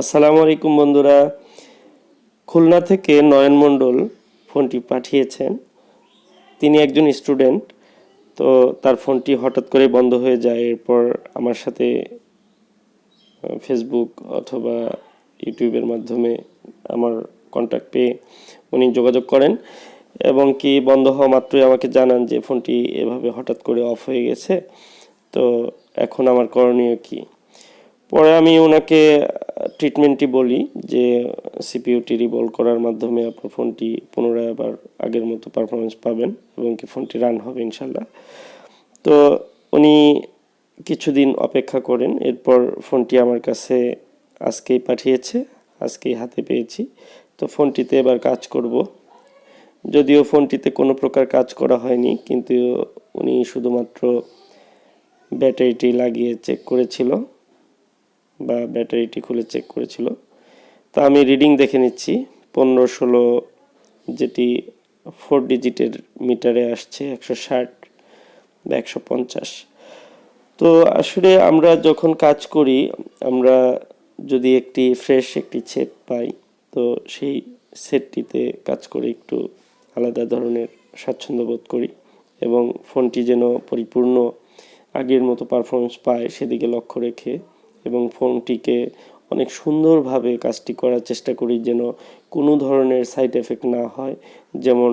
আসসালামু আলাইকুম বন্ধুরা। খুলনা থেকে নয়ন মণ্ডল ফোনটি পাঠিয়েছেন। তিনি একজন স্টুডেন্ট, তো তার ফোনটি হঠাৎ করে বন্ধ হয়ে যায়। এরপর আমার সাথে ফেসবুক অথবা ইউটিউবের মাধ্যমে আমার কন্ট্যাক্ট পেয়ে উনি যোগাযোগ করেন এবং কি বন্ধ হওয়া মাত্রই আমাকে জানান যে ফোনটি এভাবে হঠাৎ করে অফ হয়ে গেছে, তো এখন আমার করণীয় কী। পরে আমি ওনাকে ট্রিটমেন্টটি বলি যে সিপিইউটি রিভলভ করার মাধ্যমে আপনার ফোনটি পুনরায় আবার আগের মতো পারফরমেন্স পাবেন এবং কি ফোনটি রান হবে ইনশাল্লাহ। তো উনি কিছুদিন অপেক্ষা করেন, এরপর ফোনটি আমার কাছে আজকেই পাঠিয়েছে, আজকেই হাতে পেয়েছি। তো ফোনটিতে এবার কাজ করব। যদিও ফোনটিতে কোনো প্রকার কাজ করা হয়নি, কিন্তু উনি শুধুমাত্র ব্যাটারিটি লাগিয়ে চেক করেছিল বা ব্যাটারিটি খুলে চেক করেছিল। তো আমি রিডিং দেখে নিচ্ছি। 15-16 যেটি 4 ডিজিটের মিটারে আসছে 160 বা 150। তো আসলে আমরা যখন কাজ করি, আমরা যদি একটি ফ্রেশ একটি সেট পাই, তো সেই সেটটিতে কাজ করে একটু আলাদা ধরনের স্বাচ্ছন্দ্য বোধ করি এবং ফোনটি যেন পরিপূর্ণ আগের মতো পারফরমেন্স পায় সেদিকে লক্ষ্য রেখে এবং ফোনটিকে অনেক সুন্দরভাবে কাজটি করার চেষ্টা করি যেন কোনো ধরনের সাইড এফেক্ট না হয়। যেমন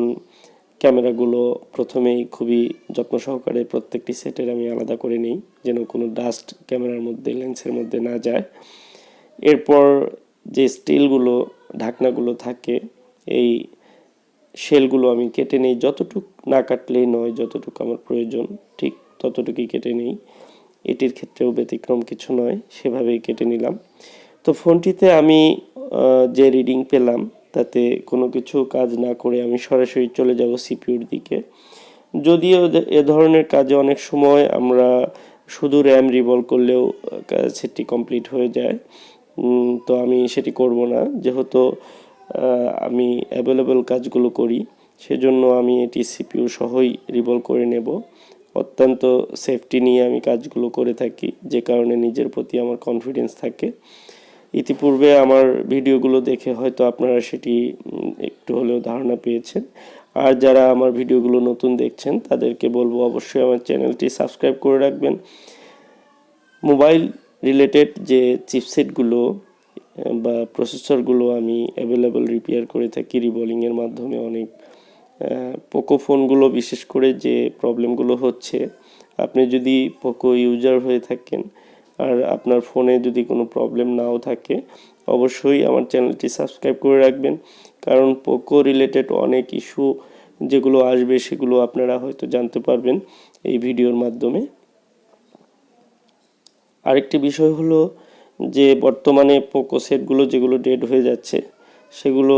ক্যামেরাগুলো প্রথমেই খুবই যত্ন সহকারে প্রত্যেকটি সেটের আমি আলাদা করে নিই যেন কোনো ডাস্ট ক্যামেরার মধ্যে লেন্সের মধ্যে না যায়। এরপর যে স্টিলগুলো ঢাকনাগুলো থাকে, এই শেলগুলো আমি কেটে নিই, যতটুক না কাটলেই নয়, যতটুকু আমার প্রয়োজন ঠিক ততটুকুই কেটে নিই। এটির ক্ষেত্রেও ব্যতিক্রম কিছু নয়, সেভাবেই কেটে নিলাম। তো ফোনটিতে আমি যে রিডিং পেলাম তাতে কোনো কিছু কাজ না করে আমি সরাসরি চলে যাব সিপিইউর দিকে। যদিও এ ধরনের কাজে অনেক সময় আমরা শুধু র্যাম রিভলভ করলেও সেটটি কমপ্লিট হয়ে যায়, তো আমি সেটি করব না। যেহেতু আমি অ্যাভেলেবল কাজগুলো করি, সেজন্য আমি এটি সিপিইউ সহই রিভলভ করে নেব। অত্যন্ত সেফটি নিয়ে আমি কাজগুলো করে থাকি, যে কারণে নিজের প্রতি আমার কনফিডেন্স থাকে। ইতিপূর্বে আমার ভিডিওগুলো দেখে হয়তো আপনারা সেটি একটু হলেও ধারণা পেয়েছেন। আর যারা আমার ভিডিওগুলো নতুন দেখছেন তাদেরকে বলবো অবশ্যই আমার চ্যানেলটি সাবস্ক্রাইব করে রাখবেন। মোবাইল রিলেটেড যে চিপসেটগুলো বা প্রসেসরগুলো আমি অ্যাভেলেবল রিপেয়ার করে থাকি রিবলিংয়ের মাধ্যমে। অনেক পোকো ফোনগুলো বিশেষ করে যে প্রবলেমগুলো হচ্ছে, আপনি যদি পোকো ইউজার হয়ে থাকেন আর আপনার ফোনে যদি কোনো প্রবলেম নাও থাকে, অবশ্যই আমার চ্যানেলটি সাবস্ক্রাইব করে রাখবেন, কারণ পোকো রিলেটেড অনেক ইস্যু যেগুলো আসবে সেগুলো আপনারা হয়তো জানতে পারবেন এই ভিডিওর মাধ্যমে। আরেকটি বিষয় হলো যে বর্তমানে পোকো সেটগুলো যেগুলো ডেড হয়ে যাচ্ছে, সেগুলো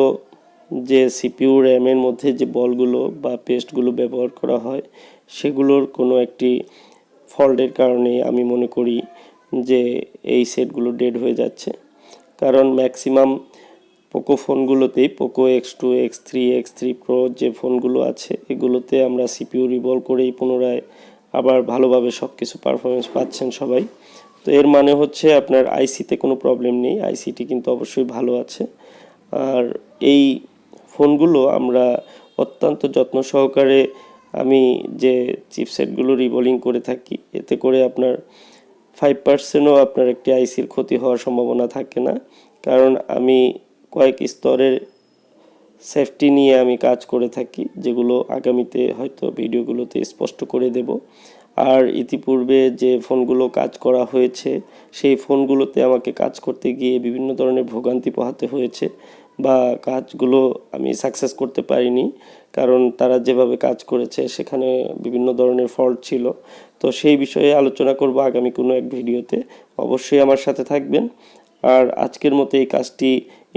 যে সিপিইউ র্যামের মধ্যে যে বলগুলো বা পেস্টগুলো ব্যবহার করা হয়, সেগুলোর কোনো একটি ফল্টের কারণে আমি মনে করি যে এই সেটগুলো ডেড হয়ে যাচ্ছে। কারণ ম্যাক্সিমাম পোকো ফোনগুলোতেই Poco X2, X3, X3 Pro যে ফোনগুলো আছে, এগুলোতে আমরা সিপিইউ রিভলভ করেই পুনরায় আবার ভালোভাবে সব কিছু পারফরমেন্স পাচ্ছেন সবাই। তো এর মানে হচ্ছে আপনার আইসিতে কোনো প্রবলেম নেই, আইসিটি কিন্তু অবশ্যই ভালো আছে। আর এই ফোনগুলো আমরা অত্যন্ত যত্ন সহকারে আমি যে চিপসেটগুলো রিবোলিং করে থাকি, এতে করে আপনার 5%ও আপনার একটি আইসির ক্ষতি হওয়ার সম্ভাবনা থাকে না। কারণ আমি কয়েক স্তরের সেফটি নিয়ে আমি কাজ করে থাকি, যেগুলো আগামীতে হয়তো ভিডিওগুলোতে স্পষ্ট করে দেব। আর ইতিপূর্বে যে ফোনগুলো কাজ করা হয়েছে, সেই ফোনগুলোতে আমাকে কাজ করতে গিয়ে বিভিন্ন ধরনের ভোগান্তি পোহাতে হয়েছে বা কাজগুলো আমি সাকসেস করতে পারিনি, কারণ তারা যেভাবে কাজ করেছে সেখানে বিভিন্ন ধরনের ফল্ট ছিল। তো সেই বিষয়ে আলোচনা করব আগামী কোনো এক ভিডিওতে, অবশ্যই আমার সাথে থাকবেন। আর আজকের মতো এই কাজটি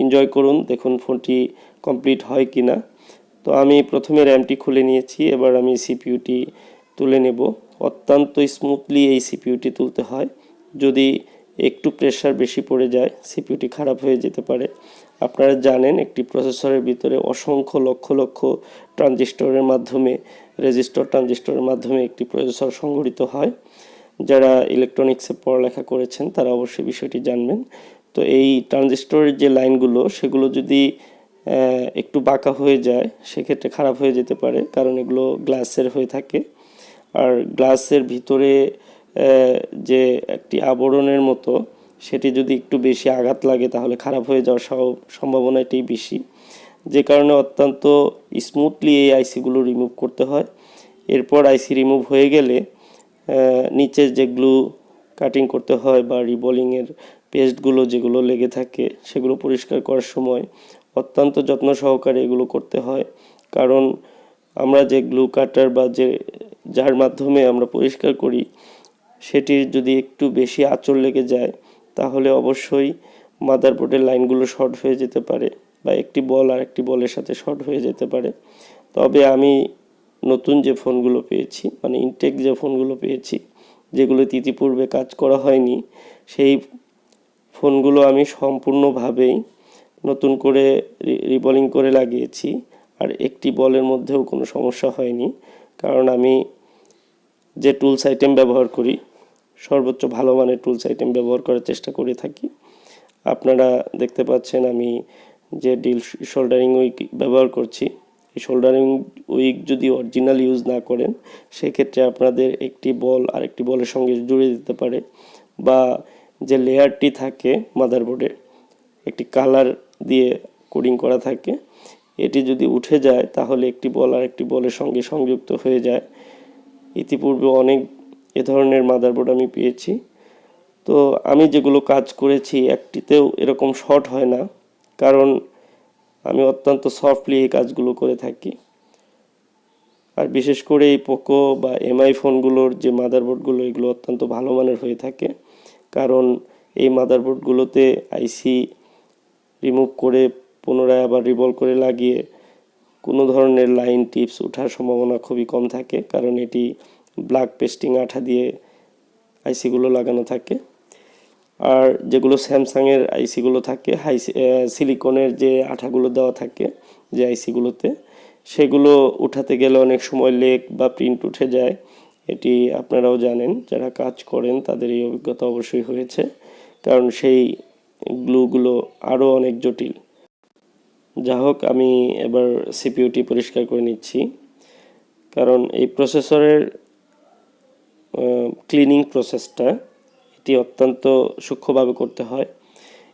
এনজয় করুন, দেখুন ফোনটি কমপ্লিট হয় কি না। তো আমি প্রথমে র্যামটি খুলে নিয়েছি, এবার আমি সিপিইউটি তুলে নেব। অত্যন্ত স্মুথলি এই সিপিইউটি তুলতে হয়, যদি একটু প্রেশার বেশি পড়ে যায় সিপিইউটি খারাপ হয়ে যেতে পারে। আপনারা জানেন একটি প্রসেসরের ভিতরে অসংখ্য লক্ষ লক্ষ ট্রানজিস্টরের মাধ্যমে, রেজিস্টর ট্রানজিস্টরের মাধ্যমে একটি প্রসেসর সংগঠিত হয়। যারা ইলেকট্রনিক্সে পড়ালেখা করেছেন তারা অবশ্যই বিষয়টি জানবেন। তো এই ট্রানজিস্টরের যে লাইনগুলো সেগুলো যদি একটু বাঁকা হয়ে যায় সেক্ষেত্রে খারাপ হয়ে যেতে পারে, কারণ এগুলো গ্লাসের হয়ে থাকে। আর গ্লাসের ভিতরে যে একটি আবরণের মতো, সেটি যদি একটু বেশি আঘাত লাগে তাহলে খারাপ হয়ে যাওয়ার সম্ভাবনাটাই বেশি, যে কারণে অত্যন্ত স্মুথলি এই আইসিগুলো রিমুভ করতে হয়। এরপর আইসি রিমুভ হয়ে গেলে নিচের যে গ্লু কাটিং করতে হয় বা রিবলিংয়ের পেস্টগুলো যেগুলো লেগে থাকে সেগুলো পরিষ্কার করার সময় অত্যন্ত যত্ন সহকারে এগুলো করতে হয়, কারণ আমরা যে গ্লু কাটার বা যার মাধ্যমে আমরা পরিষ্কার করি সেটির যদি একটু বেশি আঁচড় লেগে যায় তাহলে অবশ্যই মাদারবোর্ডের লাইনগুলো শর্ট হয়ে যেতে পারে বা একটি বল আর একটি বলের সাথে শর্ট হয়ে যেতে পারে। তবে আমি নতুন যে ফোনগুলো পেয়েছি, মানে ইনটেক যে ফোনগুলো পেয়েছি যেগুলো ইতিপূর্বে কাজ করা হয়নি, সেই ফোনগুলো আমি সম্পূর্ণভাবেই নতুন করে রিবলিং করে লাগিয়েছি। আর একটি বলের মধ্যেও কোনো সমস্যা হয়নি, কারণ আমি যে টুলস আইটেম ব্যবহার করি সর্বোচ্চ ভালো মানের টুলস আইটেম ব্যবহার করার চেষ্টা করে থাকি। আপনারা দেখতে পাচ্ছেন আমি যে শোল্ডারিং উইক ব্যবহার করছি, এই শোল্ডারিং উইক যদি অরিজিনাল ইউজ না করেন সেক্ষেত্রে আপনাদের একটি বল আরেকটি বলের সঙ্গে জুড়ে দিতে পারে, বা যে লেয়ারটি থাকে মাদারবোর্ডে একটি কালার দিয়ে কোডিং করা থাকে, এটি যদি উঠে যায় তাহলে একটি বল আরেকটি বলের সঙ্গে সংযুক্ত হয়ে যায়। ইতিপূর্বে অনেক এ ধরনের মাদারবোর্ড আমি পেয়েছি। তো আমি যেগুলো কাজ করেছি একটিতেও এরকম শর্ট হয় না, কারণ আমি অত্যন্ত সফটলি এই কাজগুলো করে থাকি। আর বিশেষ করে এই পোকো বা এমআই ফোনগুলোর যে মাদারবোর্ডগুলো এগুলো অত্যন্ত ভালো মানের হয়ে থাকে, কারণ এই মাদারবোর্ডগুলোতে আইসি রিমুভ করে পুনরায় আবার রিবল করে লাগিয়ে কোনো ধরনের লাইন টিপস ওঠার সম্ভাবনা খুবই কম থাকে, কারণ এটি ব্ল্যাক পেস্টিং আঠা দিয়ে আইসিগুলো লাগানো থাকে। আর যেগুলো স্যামসাংয়ের আইসিগুলো থাকে সিলিকনের যে আঠাগুলো দেওয়া থাকে যে আইসিগুলোতে, সেগুলো উঠাতে গেলে অনেক সময় লেগ বা প্রিন্ট উঠে যায়। এটি আপনারাও জানেন, যারা কাজ করেন তাদের এই অভিজ্ঞতা অবশ্যই হয়েছে, কারণ সেই গ্লুগুলো আরও অনেক জটিল। যা হোক, আমি এবার সিপিইউটি পরিষ্কার করে নিচ্ছি, কারণ এই প্রসেসরের ক্লিনিং প্রসেসটা এটি অত্যন্ত সূক্ষ্মভাবে করতে হয়।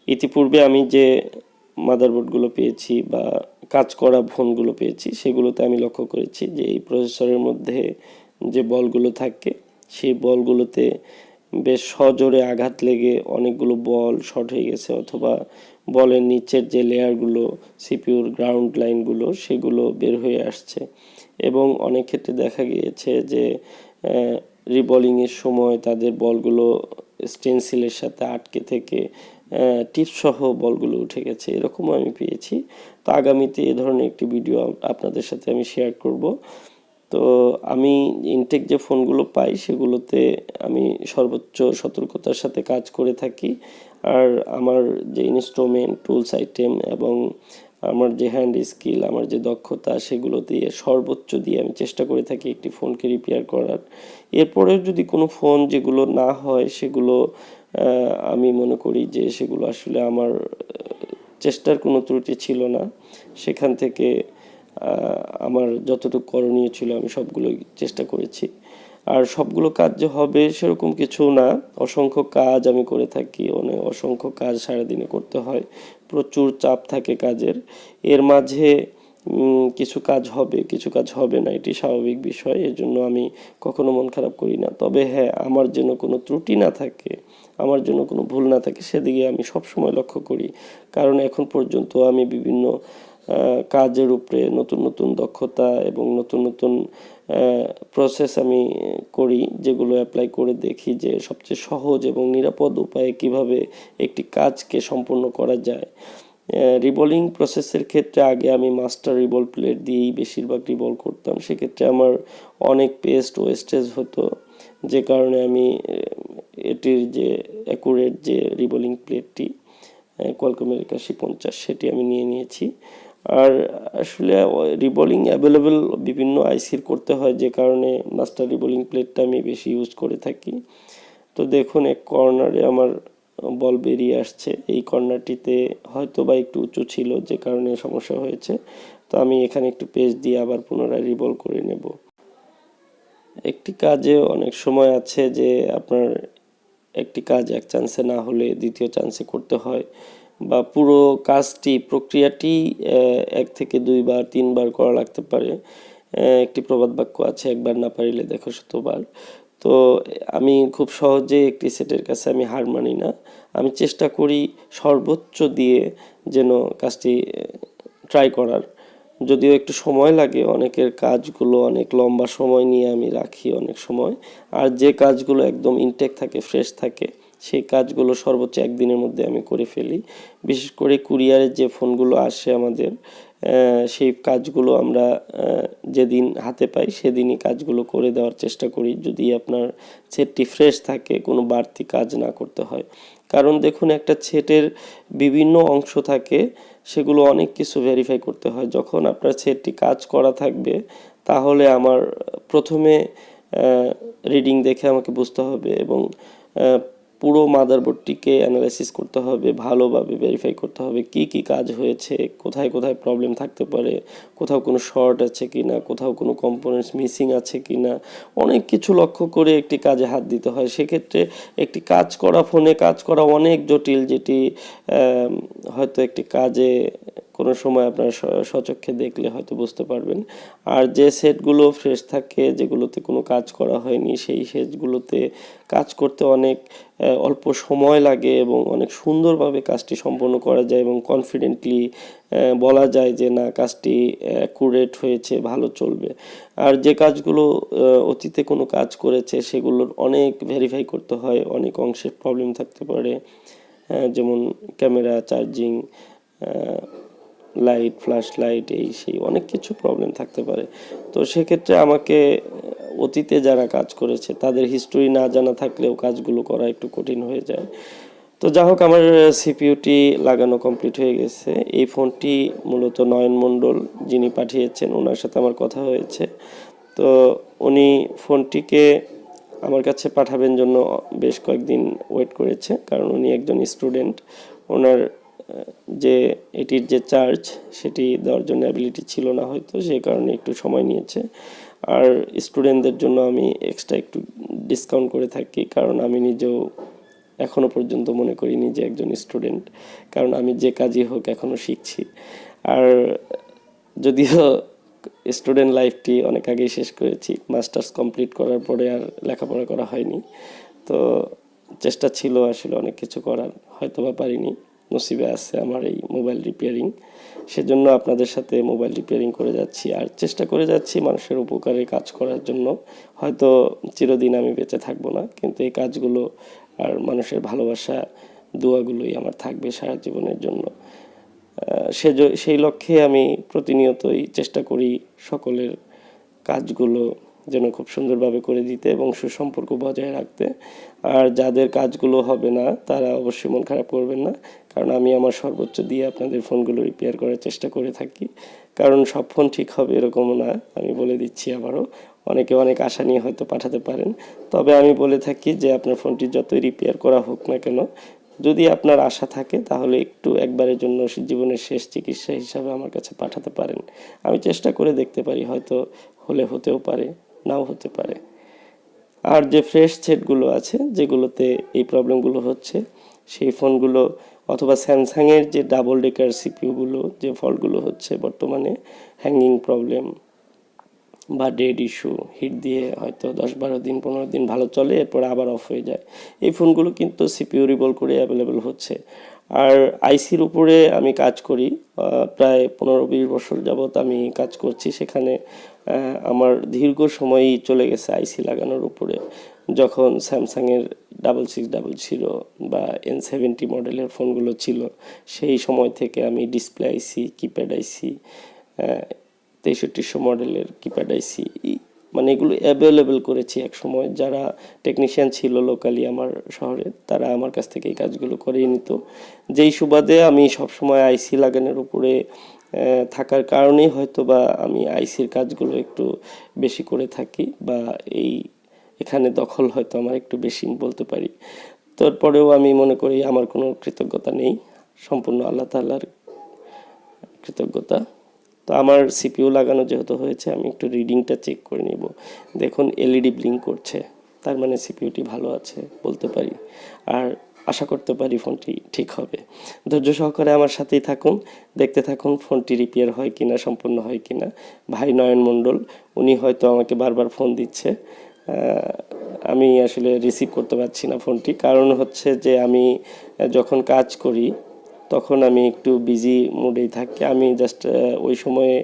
ইতিপূর্বে আমি যে মাদারবোর্ডগুলো পেয়েছি বা কাজ করা ফোনগুলো পেয়েছি সেগুলোতে আমি লক্ষ্য করেছি যে এই প্রসেসরের মধ্যে যে বলগুলো থাকে সেই বলগুলোতে বেশ সজোরে আঘাত লেগে অনেকগুলো বল শর্ট হয়ে গেছে, অথবা বলের নিচের যে লেয়ারগুলো সিপিইউর গ্রাউন্ড লাইনগুলো সেগুলো বের হয়ে আসছে। এবং অনেক ক্ষেত্রে দেখা গিয়েছে যে রিবলিংয়ের সময় তাদের বলগুলো স্টেনসিলের সাথে আটকে থেকে টিপসহ বলগুলো উঠে গেছে, এরকমও আমি পেয়েছি। তো আগামীতে এ ধরনের একটি ভিডিও আপনাদের সাথে আমি শেয়ার করব। তো আমি ইনটেক যে ফোনগুলো পাই সেগুলোতে আমি সর্বোচ্চ সতর্কতার সাথে কাজ করে থাকি। আর আমার যে ইনস্ট্রুমেন্ট টুলস আইটেম এবং আমার যে হ্যান্ড স্কিল, আমার যে দক্ষতা, সেগুলো দিয়ে সর্বোচ্চ দিয়ে আমি চেষ্টা করে থাকি একটি ফোনকে রিপেয়ার করার। এরপরেও যদি কোনো ফোন যেগুলো না হয় সেগুলো আমি মনে করি যে সেগুলো আসলে আমার চেষ্টার কোনো ত্রুটি ছিল না, সেখান থেকে আমার যতটুকু করণীয় ছিল আমি সবগুলোই চেষ্টা করেছি। আর সবগুলো কাজ যে হবে সেরকম কিছু না, অসংখ্য কাজ আমি করে থাকি, অসংখ্য কাজ সারাদিনে করতে হয়, প্রচুর চাপ থাকে কাজের। এর মাঝে কিছু কাজ হবে কিছু কাজ হবে না, এটি স্বাভাবিক বিষয়, এর জন্য আমি কখনো মন খারাপ করি না। তবে হ্যাঁ, আমার যেন কোনো ত্রুটি না থাকে, আমার জন্য কোনো ভুল না থাকে সেদিকে আমি সবসময় লক্ষ্য করি, কারণ এখন পর্যন্ত আমি বিভিন্ন কাজের উপরে নতুন নতুন দক্ষতা এবং নতুন নতুন প্রসেস আমি করি, যেগুলো অ্যাপ্লাই করে দেখি যে সবচেয়ে সহজ এবং নিরাপদ উপায়ে কিভাবে একটি কাজকে সম্পূর্ণ করা যায়। রিবলিং প্রসেসের ক্ষেত্রে আগে আমি মাস্টার রিবল প্লেট দিয়েই বেশিরভাগ রিবল করতাম, সেক্ষেত্রে আমার অনেক পেস্ট ওয়েস্টেজ হতো, যে কারণে আমি এটির যে অ্যাকুরেট যে রিবলিং প্লেটটি কোয়ালকমের 8150 সেটি আমি নিয়ে নিয়েছি। আর আসলে রিবলিং অ্যাভেলেবেল বিভিন্ন আইসির করতে হয়, যে কারণে মাস্টার রিবলিং প্লেটটা আমি বেশি ইউজ করে থাকি। তো দেখুন, এক কর্নারে আমার বল বেরিয়ে আসছে। এই কর্নারটিতে হয়তো বা একটু উঁচু ছিল, যে কারণে সমস্যা হয়েছে। তো আমি এখানে একটু পেস্ট দিয়ে আবার পুনরায় রিবল করে নেব। একটি কাজে অনেক সময় আছে যে আপনার একটি কাজ এক চান্সে না হলে দ্বিতীয় চান্সে করতে হয়, বা পুরো কাজটি প্রক্রিয়াটি 1 থেকে 2 বার 3 বার করা লাগতে পারে। একটি প্রবাদ বাক্য আছে, একবার না পারিলে দেখো শতবার। তো আমি খুব সহজে একটি সেটের কাছে আমি হার মানি না, আমি চেষ্টা করি সর্বোচ্চ দিয়ে যেন কাজটি ট্রাই করার। যদিও একটু সময় লাগে, অনেকের কাজগুলো অনেক লম্বা সময় নিয়ে আমি রাখি অনেক সময়। আর যে কাজগুলো একদম ইনটেক থাকে, ফ্রেশ থাকে, সেই কাজগুলো সর্বোচ্চ একদিনের মধ্যে আমি করে ফেলি। বিশেষ করে কুরিয়ারের যে ফোনগুলো আসে আমাদের, সেই কাজগুলো আমরা যেদিন হাতে পাই সেদিনই কাজগুলো করে দেওয়ার চেষ্টা করি, যদি আপনার সেটটি ফ্রেশ থাকে, কোনো বাড়তি কাজ না করতে হয়। কারণ দেখুন, একটা সেটের বিভিন্ন অংশ থাকে, সেগুলো অনেক কিছু ভেরিফাই করতে হয়। যখন আপনার সেটটি কাজ করা থাকবে, তাহলে আমার প্রথমে রিডিং দেখে আমাকে বুঝতে হবে, এবং পুরো মাদারবোর্ডটিকে অ্যানালাইসিস করতে হবে, ভালোভাবে ভেরিফাই করতে হবে কি কি কাজ হয়েছে, কোথায় কোথায় প্রবলেম থাকতে পারে, কোথাও কোনো শর্ট আছে কি না, কোথাও কোনো কম্পোনেন্টস মিসিং আছে কি না। অনেক কিছু লক্ষ্য করে একটি কাজে হাত দিতে হয়। সেক্ষেত্রে একটি কাজ করা ফোনে কাজ করা অনেক জটিল, যেটি হয়তো একটি কাজে কোনো সময় আপনার স্বচক্ষে দেখলে হয়তো বুঝতে পারবেন। আর যে সেটগুলো ফ্রেশ থাকে, যেগুলোতে কোনো কাজ করা হয়নি, সেই সেটগুলোতে কাজ করতে অনেক অল্প সময় লাগে এবং অনেক সুন্দরভাবে কাজটি সম্পন্ন করা যায়, এবং কনফিডেন্টলি বলা যায় যে না, কাজটি অ্যাকুরেট হয়েছে, ভালো চলবে। আর যে কাজগুলো অতীতে কোনো কাজ করেছে, সেগুলোর অনেক ভেরিফাই করতে হয়, অনেক অংশের প্রবলেম থাকতে পারে, যেমন camera, charging, light, flash light, এই সেই অনেক কিছু প্রবলেম থাকতে পারে। তো সেক্ষেত্রে আমাকে অতীতে যারা কাজ করেছে তাদের হিস্টোরি না জানা থাকলেও কাজগুলো করা একটু কঠিন হয়ে যায়। তো যা হোক, আমার সিপিইউটি লাগানো কমপ্লিট হয়ে গেছে। এই ফোনটি মূলত নয়ন মণ্ডল যিনি পাঠিয়েছেন, ওনার সাথে আমার কথা হয়েছে। তো উনি ফোনটিকে আমার কাছে পাঠাবেন জন্য বেশ কয়েকদিন ওয়েট করেছে, কারণ উনি একজন স্টুডেন্ট। ওনার যে এটির যে চার্জ, সেটি দেওয়ার জন্য অ্যাবিলিটি ছিল না হয়তো, সেই কারণে একটু সময় নিয়েছে। আর স্টুডেন্টদের জন্য আমি এক্সট্রা একটু ডিসকাউন্ট করে থাকি, কারণ আমি নিজেও এখনও পর্যন্ত মনে করি নিজে একজন স্টুডেন্ট, কারণ আমি যে কাজই হোক এখনও শিখছি। আর যদিও স্টুডেন্ট লাইফটি অনেক আগেই শেষ করেছি, মাস্টার্স কমপ্লিট করার পরে আর লেখাপড়া করা হয়নি। তো চেষ্টা ছিল আসলে অনেক কিছু করার, হয়তো বা পারিনি। নসিবে আছে আমার এই মোবাইল রিপেয়ারিং, সেজন্য আপনাদের সাথে মোবাইল রিপেয়ারিং করে যাচ্ছি, আর চেষ্টা করে যাচ্ছি মানুষের উপকারে কাজ করার জন্য। হয়তো চিরদিন আমি বেঁচে থাকবো না, কিন্তু এই কাজগুলো আর মানুষের ভালোবাসা, দোয়াগুলোই আমার থাকবে সারা জীবনের জন্য। সেই লক্ষ্যে আমি প্রতিনিয়তই চেষ্টা করি সকলের কাজগুলো যেন খুব সুন্দরভাবে করে দিতে এবং সুসম্পর্ক বজায় রাখতে। আর যাদের কাজগুলো হবে না, তারা অবশ্যই মন খারাপ করবেন না, কারণ আমি আমার সর্বোচ্চ দিয়ে আপনাদের ফোনগুলো রিপেয়ার করার চেষ্টা করে থাকি। কারণ সব ফোন ঠিক হবে এরকমও না, আমি বলে দিচ্ছি আবারও। অনেকে অনেক আশা নিয়ে হয়তো পাঠাতে পারেন, তবে আমি বলে থাকি যে আপনার ফোনটি যতই রিপেয়ার করা হোক না কেন, যদি আপনার আশা থাকে, তাহলে একটু একবারের জন্য জীবনের শেষ চিকিৎসা হিসাবে আমার কাছে পাঠাতে পারেন। আমি চেষ্টা করে দেখতে পারি, হয়তো হলে হতেও পারে, নাও হতে পারে। আর যে ফ্রেশ সেটগুলো আছে, যেগুলোতে এই প্রবলেমগুলো হচ্ছে, সেই ফোনগুলো অথবা স্যামসাংয়ের যে ডাবল ডেকার সিপিইউগুলো যে ফল্টগুলো হচ্ছে বর্তমানে, হ্যাঙ্গিং প্রবলেম বা ডেড ইস্যু, হিট দিয়ে হয়তো 10-12 দিন 15 দিন ভালো চলে, এরপর আবার অফ হয়ে যায়, এই ফোনগুলো কিন্তু সিপিইউ রিবল করে অ্যাভেলেবেল হচ্ছে। আর আইসির উপরে আমি কাজ করি, প্রায় 15-20 বছর যাবৎ আমি কাজ করছি। সেখানে আমার দীর্ঘ সময়ই চলে গেছে আইসি লাগানোর উপরে। যখন স্যামসাংয়ের 6600 বা N70 মডেলের ফোনগুলো ছিল, সেই সময় থেকে আমি ডিসপ্লে আইসি, কিপ্যাড আইসি, 6300 মডেলের কিপ্যাড আইসি, মানে এগুলো অ্যাভেলেবেল করেছি এক সময়। যারা টেকনিশিয়ান ছিল লোকালি আমার শহরে, তারা আমার কাছ থেকে এই কাজগুলো করিয়ে নিত। যেই সুবাদে আমি সবসময় আইসি লাগানোর উপরে থাকার কারণেই হয়তো বা আমি আইসির কাজগুলো একটু বেশি করে থাকি, বা এখানে দখল হয়তো আমার একটু বেশি বলতে পারি। তারপরেও আমি মনে করি আমার কোনো কৃতজ্ঞতা নেই, সম্পূর্ণ আল্লাহ তাআলার কৃতজ্ঞতা। তো আমার সিপিইউ লাগানো যেহেতু হয়েছে, আমি একটু রিডিংটা চেক করে নিব। দেখুন এলইডি ব্লিঙ্ক করছে, তার মানে সিপিইউটি ভালো আছে বলতে পারি, আর আশা করতে পারি ফোনটি ঠিক হবে। ধৈর্য সহকারে আমার সাথেই থাকুন, দেখতে থাকুন ফোনটি রিপেয়ার হয় কিনা, সম্পূর্ণ হয় কিনা। ভাই নয়ন মণ্ডল, উনি হয়তো আমাকে বারবার ফোন দিচ্ছে, আমি আসলে রিসিভ করতে পারছি না ফোনটি। কারণ হচ্ছে যে আমি যখন কাজ করি তখন আমি একটু বিজি মুডেই থাকি, আমি জাস্ট ওই সময়ে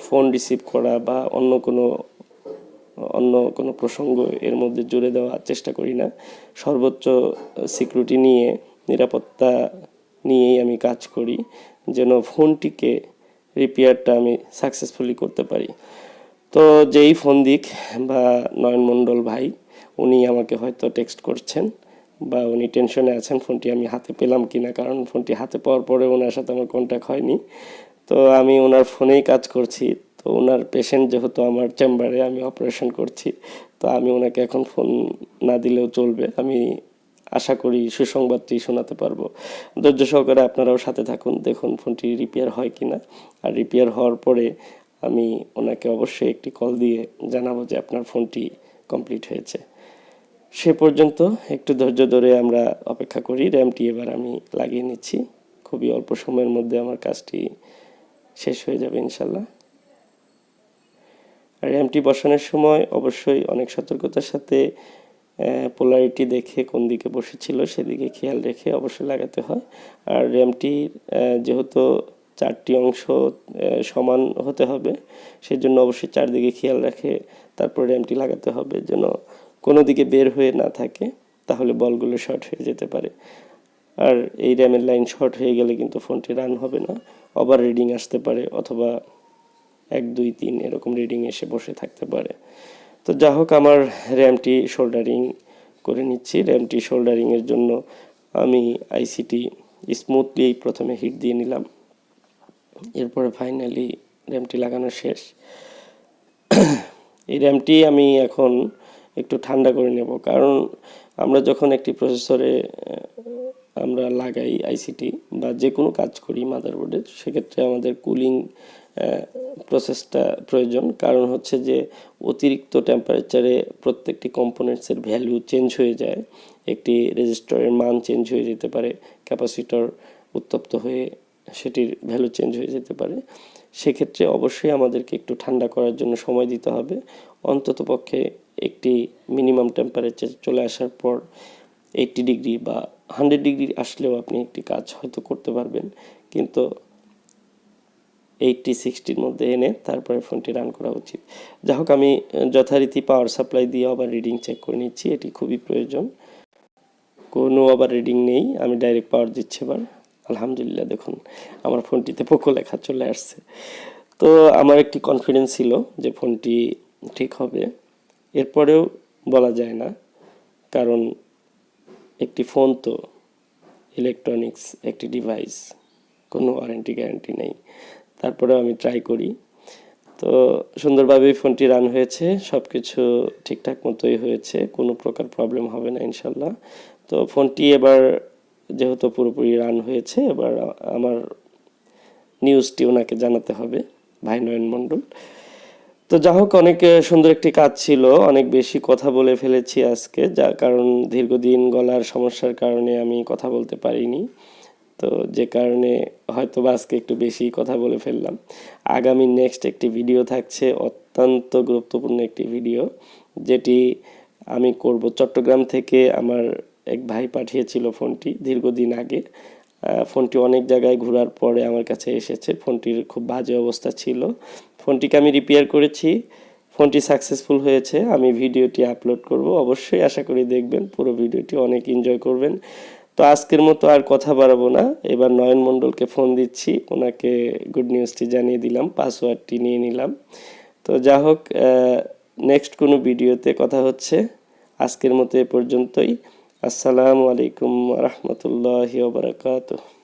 ফোন রিসিভ করা বা অন্য কোনো প্রসঙ্গ এর মধ্যে জুড়ে দেওয়ার চেষ্টা করি না। সর্বোচ্চ সিকিউরিটি নিয়ে, নিরাপত্তা নিয়েই আমি কাজ করি, যেন ফোনটিকে রিপেয়ারটা আমি সাকসেসফুলি করতে পারি। তো যেই ফোন দিক বা নয়নমণ্ডল ভাই, উনি আমাকে হয়তো টেক্সট করছেন বা উনি টেনশনে আছেন ফোনটি আমি হাতে পেলাম কিনা, কারণ ফোনটি হাতে পাওয়ার পরে ওনার সাথে আমার কন্ট্যাক্ট হয়নি। তো আমি ওনার ফোনেই কাজ করছি, তো ওনার পেশেন্ট যেহেতু আমার চেম্বারে, আমি অপারেশন করছি, তো আমি ওনাকে এখন ফোন না দিলেও চলবে। আমি আশা করি সুসংবাদটি শোনাতে পারবো। ধৈর্য সহকারে আপনারাও সাথে থাকুন, দেখুন ফোনটি রিপেয়ার হয় কিনা। আর রিপেয়ার হওয়ার পরে আমি ওনাকে অবশ্যই একটি কল দিয়ে জানাবো যে আপনার ফোনটি কমপ্লিট হয়েছে। সে পর্যন্ত একটু ধৈর্য ধরে আমরা অপেক্ষা করি। র্যামটি এবার আমি লাগিয়ে নিচ্ছি, খুবই অল্প সময়ের মধ্যে আমার কাজটি শেষ হয়ে যাবে ইনশাল্লাহ। আর র্যামটি বসানোর সময় অবশ্যই অনেক সতর্কতার সাথে পোলারিটি দেখে কোন দিকে বসেছিল সেদিকে খেয়াল রেখে অবশ্যই লাগাতে হয়। আর র্যামটি যেহেতু 4টি অংশ সমান হতে হবে, সেজন্য অবশ্যই চারদিকে খেয়াল রাখে তারপর র্যামটি লাগাতে হবে, যেন কোনো দিকে বের হয়ে না থাকে, তাহলে বলগুলো শর্ট হয়ে যেতে পারে। আর এই র্যামের লাইন শর্ট হয়ে গেলে কিন্তু ফোনটি রান হবে না, ওভার রিডিং আসতে পারে, অথবা 1 2 3 এরকম রিডিং এসে বসে থাকতে পারে। তো যা হোক, আমার র্যামটি সোল্ডারিং করে নিচ্ছি। র্যামটি সোল্ডারিংয়ের জন্য আমি আইসিটি স্মুথলি প্রথমে হিট দিয়ে নিলাম, এরপরে ফাইনালি র্যামটি লাগানো শেষ। এই র্যামটি আমি এখন একটু ঠান্ডা করে নেব, কারণ আমরা যখন একটি প্রসেসরে আমরা লাগাই আইসিটি বা যে কোনো কাজ করি মাদারবোর্ডে, সেক্ষেত্রে আমাদের কুলিং প্রসেসটা প্রয়োজন। কারণ হচ্ছে যে অতিরিক্ত টেম্পারেচারে প্রত্যেকটি কম্পোনেন্টসের ভ্যালু চেঞ্জ হয়ে যায়, একটি রেজিস্টরের মান চেঞ্জ হয়ে যেতে পারে, ক্যাপাসিটর উত্তপ্ত হয়ে সেটির ভ্যালু চেঞ্জ হয়ে যেতে পারে। সেক্ষেত্রে অবশ্যই আমাদেরকে একটু ঠান্ডা করার জন্য সময় দিতে হবে। অন্ততপক্ষে একটি মিনিমাম টেম্পারেচার চলে আসার পর 80 ডিগ্রি বা 100 ডিগ্রি আসলেও আপনি একটি কাজ হয়তো করতে পারবেন, কিন্তু 80-60-র মধ্যে এনে তারপরে ফোনটি রান করা উচিত। যাই হোক, আমি যথারীতি পাওয়ার সাপ্লাই দিয়ে আবার রিডিং চেক করে নিচ্ছি, এটি খুবই প্রয়োজন। কোনো আবার রিডিং নেই, আমি ডাইরেক্ট পাওয়ার দিচ্ছি এবার। আলহামদুলিল্লাহ, দেখুন আমার ফোনটিতে পোকো লেখা চলে আসছে। তো আমার একটি কনফিডেন্স ছিল যে ফোনটি ঠিক হবে, এরপরেও বলা যায় না, কারণ একটি ফোন তো ইলেকট্রনিক্স একটি ডিভাইস, কোনো ওয়ারেন্টি গ্যারান্টি নেই। তারপরেও আমি ট্রাই করি। তো সুন্দরভাবেই ফোনটি রান হয়েছে, সব কিছু ঠিকঠাক মতোই হয়েছে, কোনো প্রকার প্রবলেম হবে না ইনশাল্লাহ। তো ফোনটি এবার যেহেতু পুরোপুরি রান হয়েছে, এবার আমার নিউজটি ওনাকে জানাতে হবে, ভাই নয়ন মণ্ডল। তো যা হোক, অনেক সুন্দর একটি কাজ ছিল, অনেক বেশি কথা বলে ফেলেছি আজকে, যার কারণ দীর্ঘদিন গলার সমস্যার কারণে আমি কথা বলতে পারিনি, তো যে কারণে হয়তো আজকে একটু বেশি কথা বলে ফেললাম। আগামী নেক্সট একটি ভিডিও থাকছে, অত্যন্ত গুরুত্বপূর্ণ একটি ভিডিও, যেটি আমি করব। চট্টগ্রাম থেকে আমার এক ভাই পাঠিয়েছিল ফোনটি দীর্ঘদিন আগে। ফোনটি অনেক জায়গায় ঘোরার পরে আমার কাছে এসেছে, ফোনটির খুব বাজে অবস্থা ছিল। ফোনটিকে আমি রিপেয়ার করেছি, ফোনটি সাকসেসফুল হয়েছে। আমি ভিডিওটি আপলোড করব, অবশ্যই আশা করি দেখবেন, পুরো ভিডিওটি অনেক এনজয় করবেন। তো আজকের মতো আর কথা বাড়াবো না, এবার নয়ন মণ্ডলকে ফোন দিচ্ছি, ওনাকে গুড নিউজটি জানিয়ে দিলাম, পাসওয়ার্ডটি নিয়ে নিলাম। তো যা হোক, নেক্সট কোনো ভিডিওতে কথা হচ্ছে। আজকের মতো এ পর্যন্তই। আসসালামু আলাইকুম রহমতুল্লাহি ওয়া বারাকাতুহু।